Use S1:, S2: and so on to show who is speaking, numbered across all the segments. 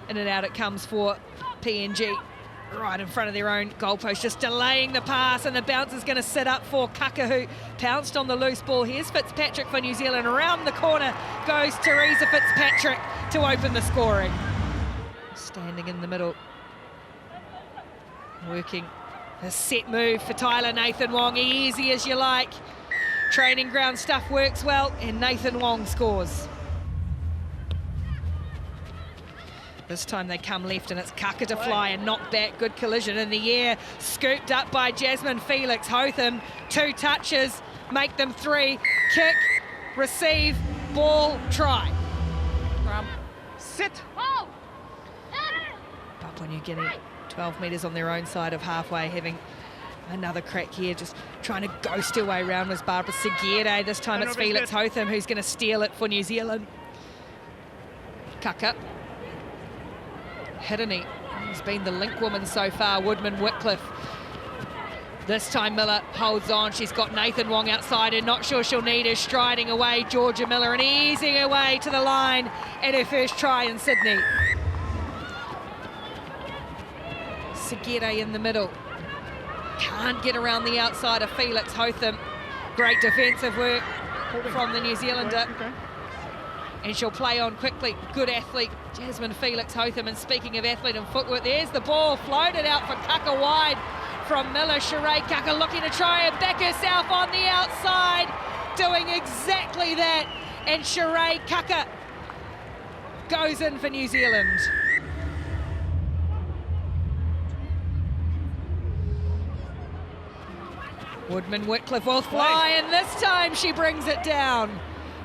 S1: In and out it comes for PNG. Right in front of their own goalpost, just delaying the pass, and the bounce is going to sit up for Kaka, who pounced on the loose ball. Here's Fitzpatrick for New Zealand. Around the corner goes Teresa Fitzpatrick to open the scoring. Standing in the middle, working a set move for Tyler Nathan Wong, easy as you like. Training ground stuff works well, and Nathan Wong scores. This time they come left, and it's Kaka to fly and knock back. Good collision in the air, scooped up by Jasmine Felix Hotham. 2 touches, make them 3. Kick, receive, ball, try. Sit. Papua New Guinea, 12 metres on their own side of halfway, having another crack here, just trying to ghost her way around was Barbara Seguirre. This time it's Felix Hotham who's going to steal it for New Zealand. Kaka. Hiddeny has been the link woman so far. Woodman Whitcliffe. This time Miller holds on. She's got Nathan Wong outside and not sure she'll need her. Striding away, Georgia Miller, and easing her way to the line at her first try in Sydney. Seguirre in the middle. Can't get around the outside of Felix Hotham. Great defensive work from the New Zealander. And she'll play on quickly. Good athlete, Jasmine Felix Hotham. And speaking of athlete and footwork, there's the ball floated out for Kaka wide from Miller. Sheree Kaka looking to try and back herself on the outside, doing exactly that. And Sheree Kaka goes in for New Zealand. Woodman Whitcliffe will fly, and this time she brings it down.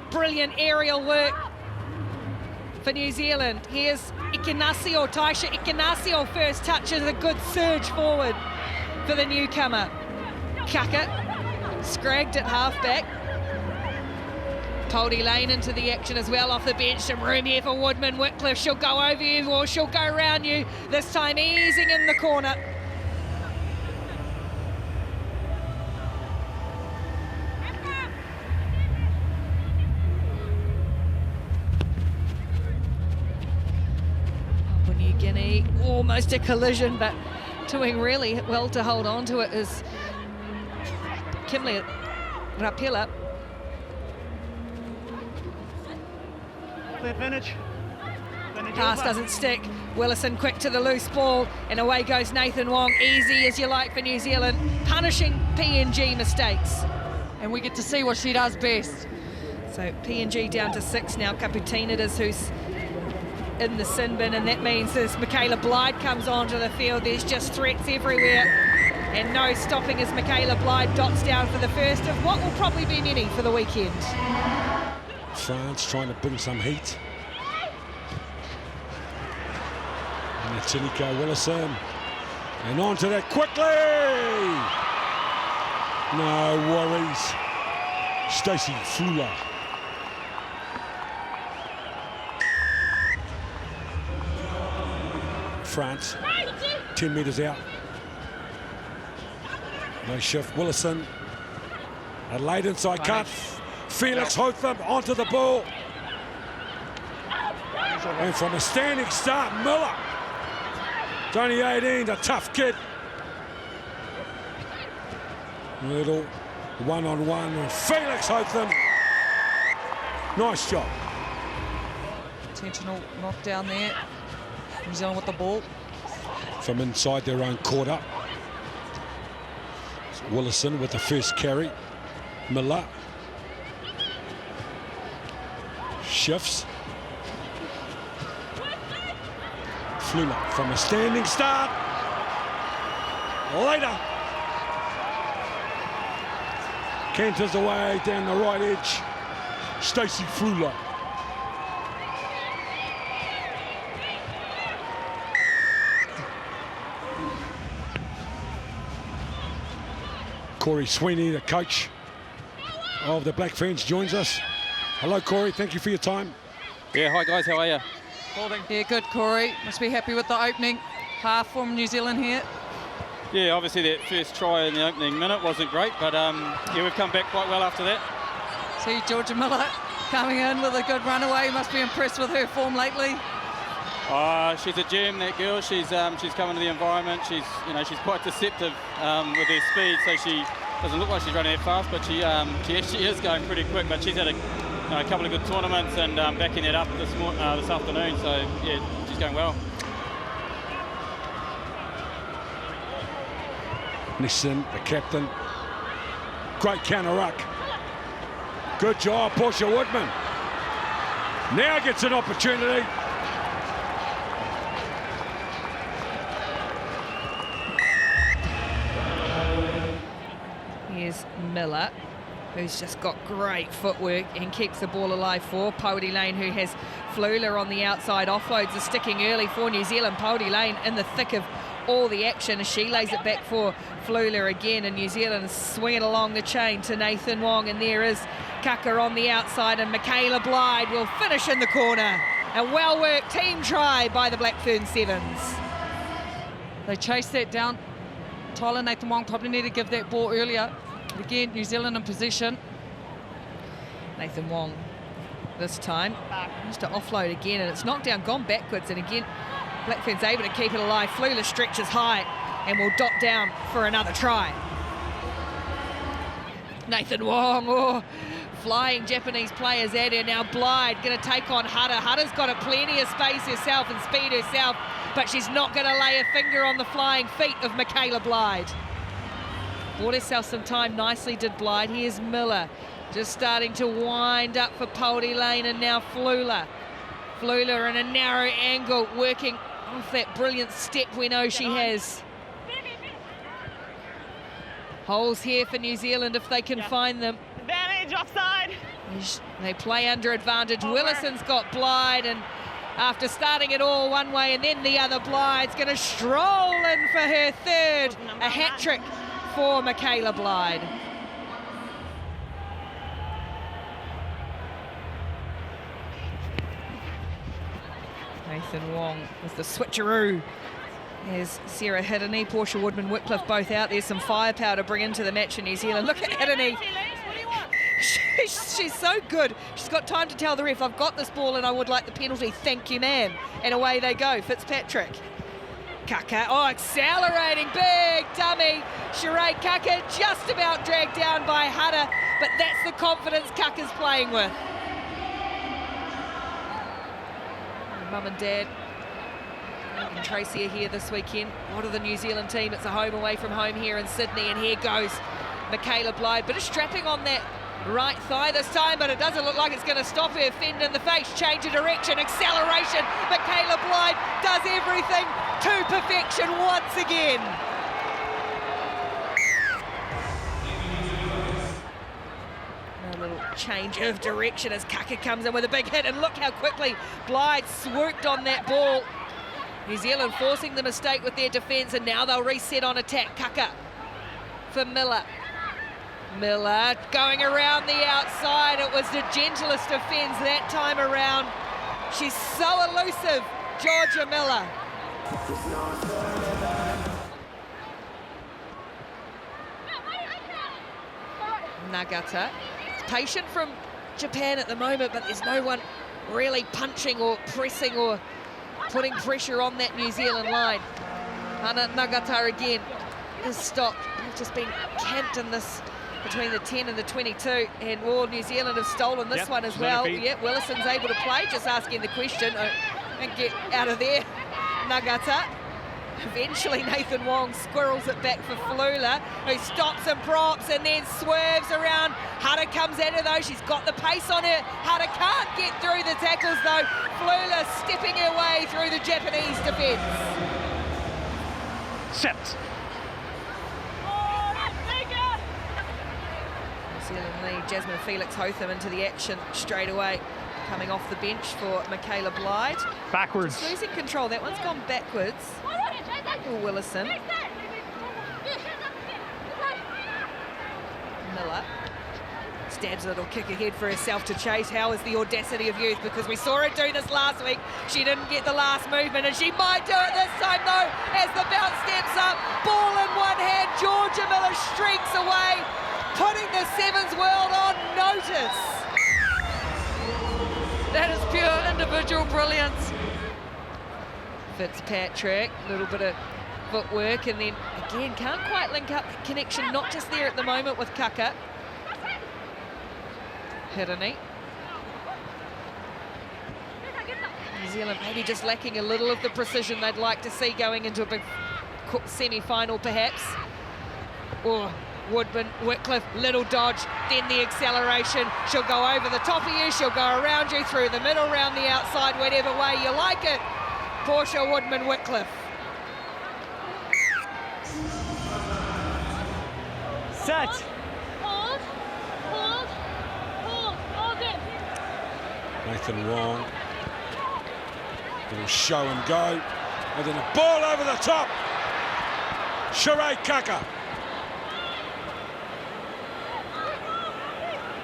S1: Brilliant aerial work for New Zealand. Here's Ikenasio, Taisha Ikenasio. First touch is a good surge forward for the newcomer. Kaka scragged at halfback. Poldy Lane into the action as well off the bench. Some room here for Woodman Whitcliffe. She'll go over you or she'll go around you. This time easing in the corner. Guinea, almost a collision, but doing really well to hold on to it is Kimberly Rapila.
S2: The advantage.
S1: Pass doesn't stick. Willison quick to the loose ball, and away goes Nathan Wong. Easy as you like for New Zealand, punishing PNG mistakes.
S3: And we get to see what she does best.
S1: So PNG down to 6 now. Kaputina it is who's in the sin bin, and that means as Michaela Blyde comes onto the field, there's just threats everywhere, and no stopping as Michaela Blyde dots down for the first of what will probably be many for the weekend.
S4: France trying to bring some heat. And it's Tanika Willison, and onto that quickly. No worries. Stacey Flula. France, 10 metres out. No shift. Willison, a late inside cut. Felix Hotham onto the ball. And from a standing start, Miller. It's only 18, a tough kid. Little one-on-one with Felix Hotham. Nice job.
S3: Intentional knockdown there. New Zealand with the ball.
S4: From inside their own quarter. Willison with the first carry. Miller. Shifts. Flula from a standing start. Later. Canters away down the right edge. Stacey Flula. Corey Sweeney, the coach of the Black Ferns, joins us. Hello, Corey. Thank you for your time.
S5: Yeah, hi guys. How are you?
S3: Yeah, good, Corey. Must be happy with the opening half from New Zealand here.
S5: Yeah, obviously that first try in the opening minute wasn't great, but yeah, we've come back quite well after that.
S3: See Georgia Miller coming in with a good runaway. Must be impressed with her form lately.
S5: She's a gem, that girl. She's come into the environment. She's quite deceptive with her speed. So she doesn't look like she's running that fast, but she actually is going pretty quick. But she's had a couple of good tournaments and backing it up this afternoon. So yeah, she's going well.
S4: Nissan, the captain. Great counter ruck. Good job, Portia Woodman. Now gets an opportunity.
S1: Here's Miller, who's just got great footwork and keeps the ball alive for Paudy Lane, who has Flula on the outside. Offloads are sticking early for New Zealand. Paudy Lane in the thick of all the action as she lays it back for Flula again, and New Zealand swinging along the chain to Nathan Wong, and there is Kaka on the outside, and Michaela Blyde will finish in the corner. A well-worked team try by the Black Ferns Sevens.
S3: They chased that down. Tyler Nathan Wong probably need to give that ball earlier. Again, New Zealand in position.
S1: Nathan Wong this time just to offload again, and it's knocked down, gone backwards, and again Black Ferns able to keep it alive. Flula stretches high and will dot down for another try. Nathan Wong, flying Japanese players at her. Now Blyde going to take on Hara. Hara's got plenty of space herself and speed herself, but she's not going to lay a finger on the flying feet of Michaela Blyde. Bought herself some time, nicely did Blyde. Here's Miller, just starting to wind up for Paudy Lane, and now Flula. Flula in a narrow angle, working off that brilliant step we know she has. Holes here for New Zealand if they can find them.
S6: Advantage, offside.
S1: They play under advantage. Willison's got Blyde, and after starting it all one way and then the other, Blyde's going to stroll in for her third. A hat-trick for Michaela Blyde. Nathan Wong with the switcheroo. There's Sarah Hiddeny, Portia Woodman, Wycliffe both out. There's some firepower to bring into the match in New Zealand. Look at Hiddeny. She's so good. She's got time to tell the ref, I've got this ball and I would like the penalty. Thank you, ma'am. And away they go. Fitzpatrick. Kaka, accelerating, big dummy. Sheree Kaka just about dragged down by Hara, but that's the confidence Kaka's playing with. Mum and Dad and Tracy are here this weekend. What are the New Zealand team? It's a home away from home here in Sydney, and here goes Michaela Blyde. Bit of strapping on that right thigh this time, but it doesn't look like it's going to stop her. Fend in the face, change of direction, acceleration. Michaela Blyde does everything to perfection once again. A little change of direction as Kaka comes in with a big hit, and look how quickly Blyde swooped on that ball. New Zealand forcing the mistake with their defence, and now they'll reset on attack. Kaka for Miller. Miller going around the outside. It was the gentlest defence that time around. She's so elusive, Georgia Miller. Nagata. It's patient from Japan at the moment, but there's no one really punching or pressing or putting pressure on that New Zealand line. Hana Nagata again is stopped. They've just been camped in this between the 10 and the 22, and New Zealand have stolen this one as well. Yep, Willison's able to play, just asking the question and get out of there. Nagata. Eventually Nathan Wong squirrels it back for Flula, who stops and props and then swerves around. Hara comes at her though, she's got the pace on her. Hara can't get through the tackles though. Flula stepping her way through the Japanese defence.
S2: Set.
S1: New Zealand lead, Jasmine Felix Hotham into the action straight away. Coming off the bench for Michaela Blyde.
S2: Backwards.
S1: Just losing control, that one's gone backwards. Willison. Miller stabs a little kick ahead for herself to chase. How is the audacity of youth? Because we saw her do this last week. She didn't get the last movement, and she might do it this time though, as the bounce steps up. Ball in one hand, Georgia Miller streaks away, putting the Sevens world on notice.
S3: That is pure individual brilliance.
S1: Fitzpatrick, a little bit of footwork, and then again can't quite link up. The connection not just there at the moment with Kaka. Hirini. New Zealand maybe just lacking a little of the precision they'd like to see going into a big semi-final perhaps. Or Woodman, Whitcliffe, little dodge, then the acceleration. She'll go over the top of you, she'll go around you, through the middle, round the outside, whatever way you like it. Portia Woodman, Whitcliffe.
S2: Set.
S6: Hold. Hold it.
S4: Nathan Wong. Little show and go. And then a ball over the top. Sheree Kaka.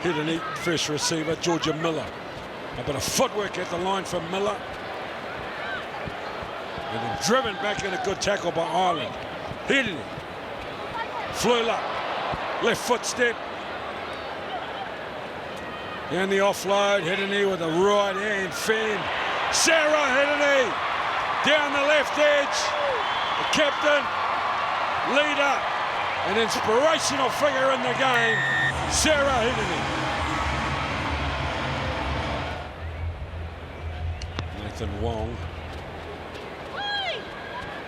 S4: Hit a neat first receiver, Georgia Miller. A bit of footwork at the line from Miller. And then driven back in a good tackle by Ireland. Hit it. Flula. Left foot step. And the offload. Hirini with a right hand fan. Sarah Hirini down the left edge. The captain, leader, an inspirational figure in the game, Sarah Hirini. Nathan Wong.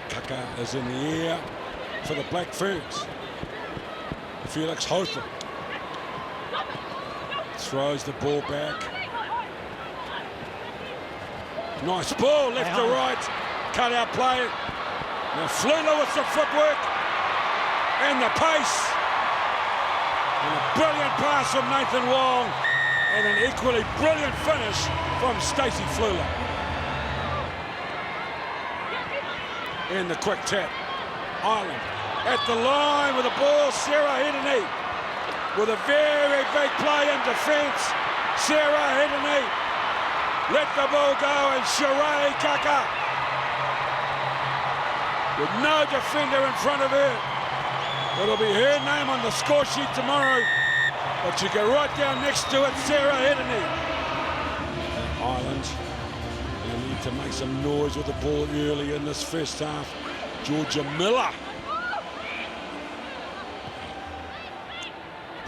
S4: Kaka is in the air for the Black Ferns. Felix Hotham throws the ball back. Nice ball, left to right, cut out play. Now Flula with some footwork and the pace. And a brilliant pass from Nathan Wong and an equally brilliant finish from Stacey Flula. And the quick tap. Ireland at the line with the ball, Sarah Hirini with a very big play in defence. Sarah Hirini let the ball go, and Sheree Kaka with no defender in front of her. It'll be her name on the score sheet tomorrow, but you go right down next to it, Sarah Hirini. Ireland, they need to make some noise with the ball early in this first half. Georgia Miller.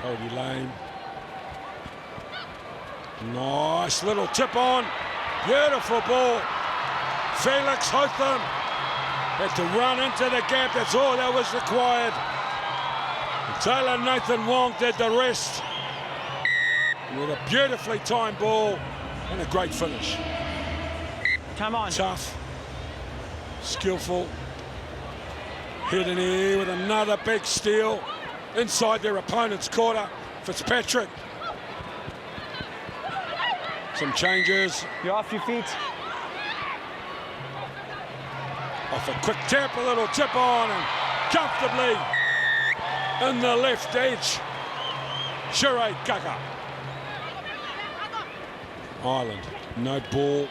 S4: Cody Lane. Nice little tip on. Beautiful ball. Felix Hotham had to run into the gap. That's all that was required. And Taylor Nathan Wong did the rest with a beautifully timed ball and a great finish.
S2: Come on.
S4: Tough, skillful. Hit in the air with another big steal inside their opponent's quarter. Fitzpatrick. Some changes.
S2: You're off your feet.
S4: Off a quick tap, a little tip on, and comfortably in the left edge. Sheree Kaka. Ireland, no ball,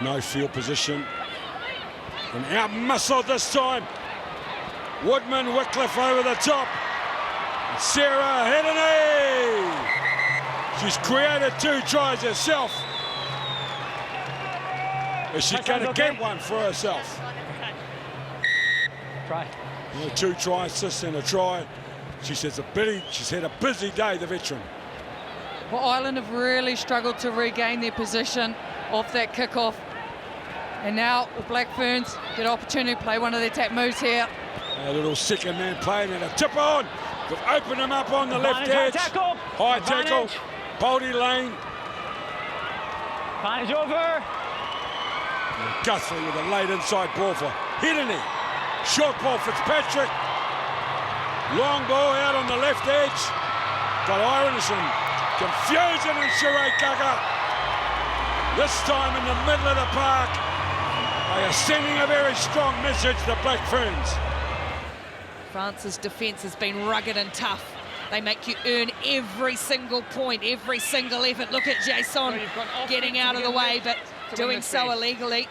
S4: no field position. And out-muscled this time. Woodman, Whitcliffe over the top. And Sarah Hirini. She's created 2 tries herself. Is she going to get one for herself?
S2: Try.
S4: 2 try assists and a try. She's had a busy day, the veteran.
S3: Well, Ireland have really struggled to regain their position off that kickoff. And now the Black Ferns get an opportunity to play one of their tap moves here.
S4: A little second man playing and a tip on. They've opened him up on the left edge. High tackle. Boldy Lane.
S2: Advantage over.
S4: And Guthrie with a late inside ball for Hirini. Short ball Fitzpatrick. Long ball out on the left edge. Got Irish and confusion in Sheree Kaka. This time in the middle of the park. They are sending a very strong message to Black Ferns.
S1: France's defence has been rugged and tough. They make you earn every single point, every single effort. Look at Jason getting out of the way, but doing so illegally.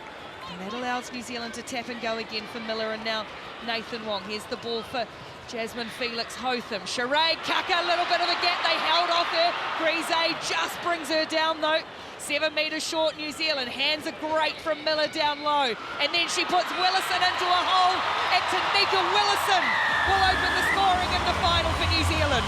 S1: And that allows New Zealand to tap and go again for Miller, and now Nathan Wong. Here's the ball for Jasmine Felix Hotham, Sheree Kaka, a little bit of a gap, they held off her. Grise just brings her down though. 7 metres short New Zealand, hands are great from Miller down low. And then she puts Willison into a hole, and Tanika Willison will open the scoring in the final for New Zealand.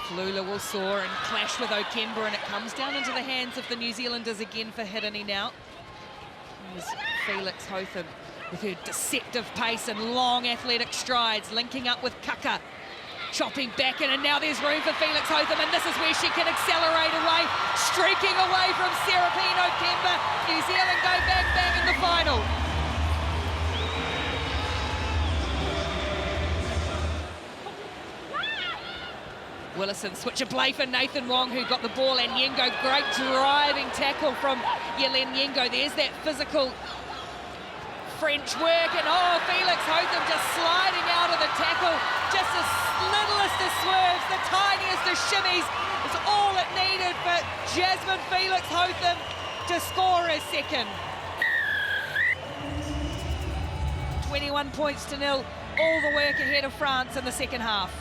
S1: Flula will soar and clash with Okemba, and it comes down into the hands of the New Zealanders again for Hirini now. Here's Felix Hotham with her deceptive pace and long athletic strides, linking up with Kaka. Chopping back in, and now there's room for Felix Hotham, and this is where she can accelerate away, streaking away from Serapine Okemba. New Zealand go bang bang in the final. Willison switch a play for Nathan Wong, who got the ball, and Yengo, great driving tackle from Yelen Yengo. There's that physical French work, and oh, Felix Hotham just sliding out of the tackle. Just the littlest of swerves, the tiniest of shimmies is all it needed for Jasmine Felix Hotham to score her second. 21 points to 0, all the work ahead of France in the second half.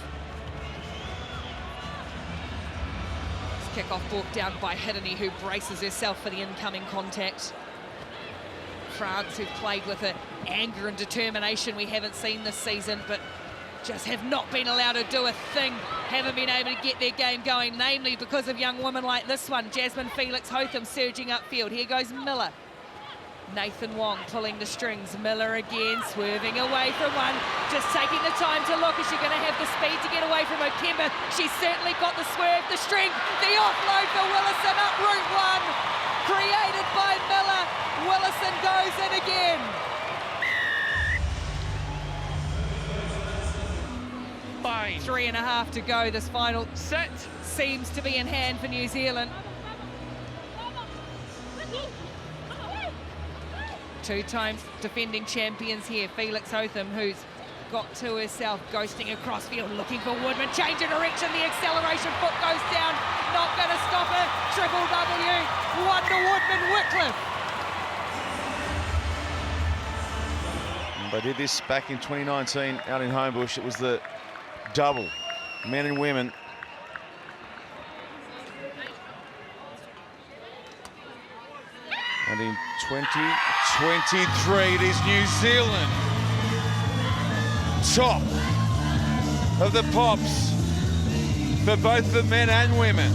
S1: Kick-off brought down by Hirini, who braces herself for the incoming contact. France, who've played with an anger and determination we haven't seen this season, but just have not been allowed to do a thing, haven't been able to get their game going, namely because of young women like this one, Jasmine Felix Hotham surging upfield. Here goes Miller. Nathan Wong pulling the strings. Miller again, swerving away from one, just taking the time to look. Is she going to have the speed to get away from Okemba? She's certainly got the swerve, the strength, the offload for Willison, up route one, created by Miller. Willison goes in again.
S2: Fine.
S1: 3.5 to go. This final
S2: Set.
S1: seems to be in hand for New Zealand. Two-time defending champions here. Felix Hotham, who's got to herself, ghosting across field, looking for Woodman. Change of direction, the acceleration, foot goes down. Not going to stop her. Triple W. Wonder Woodman Wycliffe.
S6: They did this back in 2019 out in Homebush. It was the double, men and women. And in 2023, it is New Zealand top of the pops for both the men and women.